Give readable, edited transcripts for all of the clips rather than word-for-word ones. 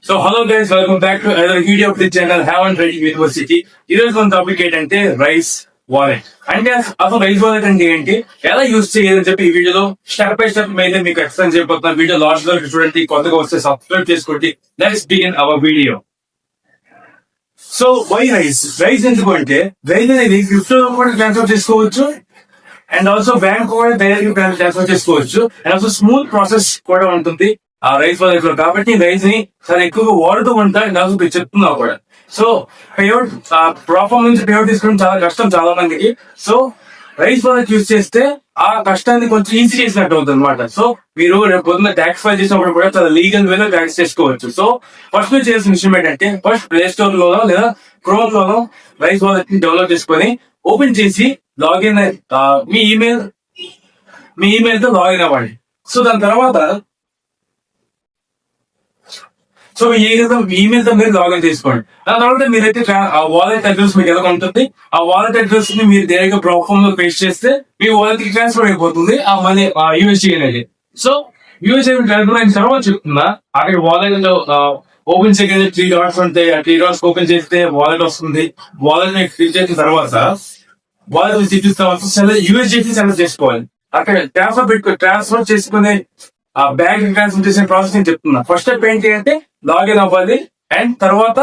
So hello guys, welcome back to other video of the channel Haven Trading University. ఈ రోజు మన topic ఏంటంటే rice wallet. అంటే అసలు రైస్ వాలెట్ అంటే ఏంటి, ఎలా యూజ్ చేయాలని చెప్పి ఈ వీడియోలో స్టెప్ బై స్టెప్ మీద మీకు ఎక్స్ప్లెయిన్ చేయబోతున్నా. వీడియో లాస్ట్ వరకు చూడండి, కొత్తగా వస్తే సబ్స్క్రైబ్ చేసుకోండి. Let's begin our video. So why rise ఎందుకు అంటే, రైస్ అనేది క్రిప్టో కూడా ట్రాన్స్ఫర్ చేసుకోవచ్చు అండ్ ఆల్సో బ్యాంక్ కూడా డైరెక్ట్ ట్రాన్స్ఫర్ చేసుకోవచ్చు అండ్ ఆల్సో స్మూత్ ప్రాసెస్ కూడా ఉంటుంది ఆ రైస్ వాలెట్ లో. కాబట్టి రైస్ ని చాలా ఎక్కువగా వాడుతూ ఉంటా అండ్ ఆల్సో చెప్తున్నా కూడా. సో పేఅవుట్ ప్రాఫామ్ నుంచి పేఅవుట్ తీసుకోవడం చాలా కష్టం చాలా మందికి. సో రైస్ వాలెట్ యూజ్ చేస్తే ఆ కష్టాన్ని కొంచెం ఈజీ చేసినట్టు అవుతుంది అనమాట. సో మీరు రేపు పొద్దున్న ట్యాక్స్ ఫైల్ చేసినప్పుడు కూడా చాలా లీగల్ వేలో ట్యాక్స్ చేసుకోవచ్చు. సో ఫస్ట్ మీరు చేయాల్సిన విషయం ఏంటంటే, ఫస్ట్ ప్లే స్టోర్ లోనో లేదా క్రోమ్ లోనో రైస్ వాలెట్ ని డెవలప్ చేసుకొని ఓపెన్ చేసి లాగిన్ మీ ఈమెయిల్ తో లాగిన్ అవ్వండి. సో దాని తర్వాత మీ ఈమెయిల్ తో మీరు లాగిన్ చేసుకోండి. దాని తర్వాత మీరైతే ఆ వాలెట్ అడ్రస్ మీకు ఎలా ఉంటుంది, ఆ వాలెట్ అడ్రస్ ని మీరు డైరెక్ట్ గా ప్రాఫామ్ లో పేస్ట్ చేస్తే మీ వాలెట్ కి ట్రాన్స్ఫర్ అయిపోతుంది ఆ మనీ యూఎస్డీ అనేది. సో యూఎస్డీ ట్రాన్స్ఫర్ అయిన తర్వాత చెప్తున్నా, అక్కడ వాలెట్ ఓపెన్ చేయగానే 3 డాట్స్ ఉంటాయి. ఆ 3 డాట్స్ ఓపెన్ చేస్తే వాలెట్ వస్తుంది. వాలెట్ ని క్లిక్ చేసిన తర్వాత వాలెట్ చూసిన తర్వాత యూఎస్డీ సెలెక్ట్ చేసుకోవాలి. అక్కడ ట్రాన్స్ఫర్ చేసుకునే ఆ బ్యాంక్ ట్రాన్స్ఫర్ చేసిన ప్రాసెస్ నేను చెప్తున్నా. ఫస్ట్ స్టెప్ ఏంటి అంటే లాగిన్ అవ్వాలి అండ్ తర్వాత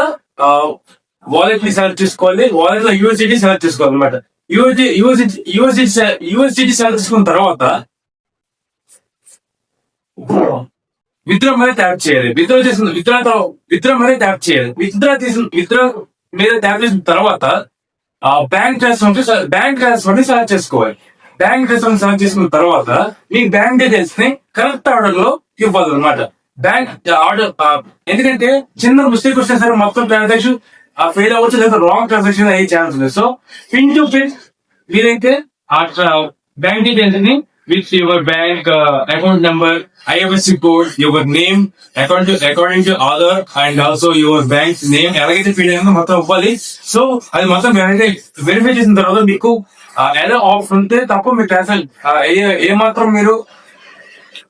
వాలెట్ ని సెలెక్ట్ చేసుకోవాలి. వాలెట్ లో యూఎస్డీ సెలెక్ట్ చేసుకోవాలి అనమాట. యూఎస్డీ సెలెక్ట్ చేసుకున్న తర్వాత విత్డ్రా మీద ట్యాప్ చేయాలి. విత్డ్రా మీద ట్యాప్ చేయాలి. విత్డ్రా మీద ట్యాప్ చేసిన తర్వాత బ్యాంక్ ట్రాన్స్ఫర్ ని సెలెక్ట్ చేసుకోవాలి. బ్యాంక్ ట్రాన్స్ఫర్ సెలెక్ట్ చేసుకున్న తర్వాత మీ బ్యాంక్ డీటెయిల్స్ ని కరెక్ట్ ఆర్డర్ లో ఇవ్వాలి అనమాట. బ్యాంక్ ఆర్డర్ ఎందుకంటే చిన్న మిస్టేక్ వస్తే సరే మొత్తం ట్రాన్సాక్షన్ ఫెయిల్ అవ్వచ్చు లేదా రాంగ్ ట్రాన్సాక్షన్ అయ్యే ఛాన్స్ ఉంది. సో పిన్ టు పిన్ మీరైతే బ్యాంక్ డీటెయిల్స్ ని with your bank account number, IFSC code, your name, according to Aadhaar and also your bank's name ఎలాగైతే ఫీల్ అయిందో మొత్తం ఇవ్వాలి. సో అది మొత్తం వెరిఫై చేసిన తర్వాత మీకు ఎలా ఆప్షన్ ఉంటే తప్ప మీ ట్రాన్సాక్షన్ ఏ మాత్రం మీరు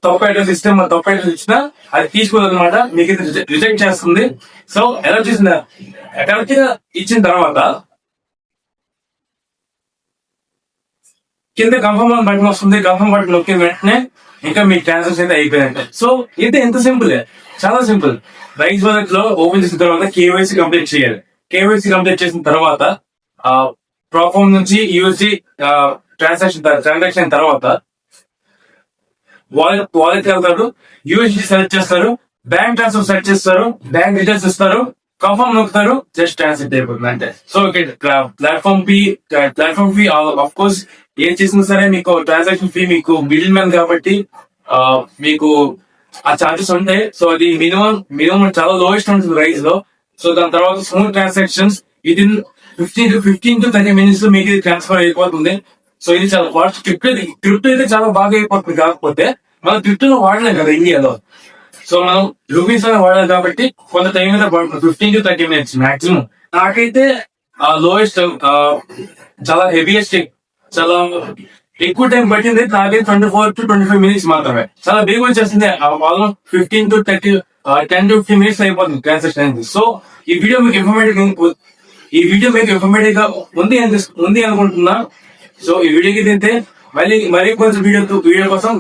తప్పు అడ్రస్ ఇచ్చినా అది తీసుకోదన్నమాట, మీకు రిజెక్ట్ చేస్తుంది. సో ఎలా చేసిన కరెక్ట్ గా ఇచ్చిన తర్వాత కింద కన్ఫర్మ్ బటన్ వస్తుంది. కన్ఫర్మ్ బటన్ నొక్కిన వెంటనే ఇంకా మీ ట్రాన్సాక్షన్ అయితే అయిపోయిందంటే. సో ఇది ఎంత సింపుల్, చాలా సింపుల్. రైస్ వాలెట్ లో ఓపెన్ చేసిన తర్వాత కేవైసీ కంప్లీట్ చేయాలి. కేవైసీ కంప్లీట్ చేసిన తర్వాత ప్రాఫామ్ నుంచి యూఎస్డీ ట్రాన్సాక్షన్ తర్వాత వాలెట్ వెళ్తారు, యూఎస్డీ సెలెక్ట్ చేస్తారు, బ్యాంక్ ట్రాన్స్ఫర్ సెలెక్ట్ చేస్తారు, బ్యాంక్ డీటెయిల్స్ ఇస్తారు, కన్ఫర్మ్ నొక్కుతారు, జస్ట్ ట్రాన్స్ఫర్ అయిపోతుంది అంటే. So platform fee of course ఏం చేసినా సరే మీకు ట్రాన్సాక్షన్ ఫీ మీకు మిడిల్ మ్యాన్ కాబట్టి మీకు ఆ చార్జెస్ ఉంటాయి. సో అది మినిమం చాలా లోయెస్ట్ ఉంటుంది రైస్ లో. సో దాని తర్వాత స్మూత్ ట్రాన్సాక్షన్స్ ఇది 15 to 30 minutes లో మీకు ట్రాన్స్ఫర్ అయిపోతుంది. సో ఇది చాలా ఫాస్ట్. క్రిప్టో అయితే చాలా బాగా అయిపోతుంది. కాకపోతే మనం క్రిప్టోలో వాడలేం కదా ఇండియాలో. సో మనం రూపీస్ అని వాడాలి కాబట్టి కొంత టైం అయితే పడుతుంది, 15 to 30 minutes మాక్సిమం. నాకైతే లోయెస్ట్ చాలా హెవీయెస్ట్ చాలా ఎక్కువ టైం పట్టింది నాకైతే 24 to 25 minutes మాత్రమే. చాలా బేగా వచ్చేస్తుంది. ఆల్మోస్ట్ 10 to 15 minutes అయిపోతుంది ట్రాన్సాక్షన్ అనేది. సో ఈ వీడియో మీకు ఇన్ఫర్మేటివ్ గా ఉంది అనుకుంటున్నా. సో ఈ వీడియోకి తింటే మరీ కొంచెం వీడియో కోసం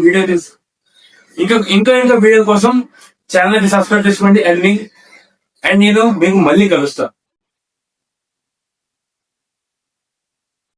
ఇంకా వీడియో కోసం ఛానల్ ని సబ్స్క్రైబ్ చేసుకోండి అండ్ నేను మీకు మళ్ళీ కలుస్తా.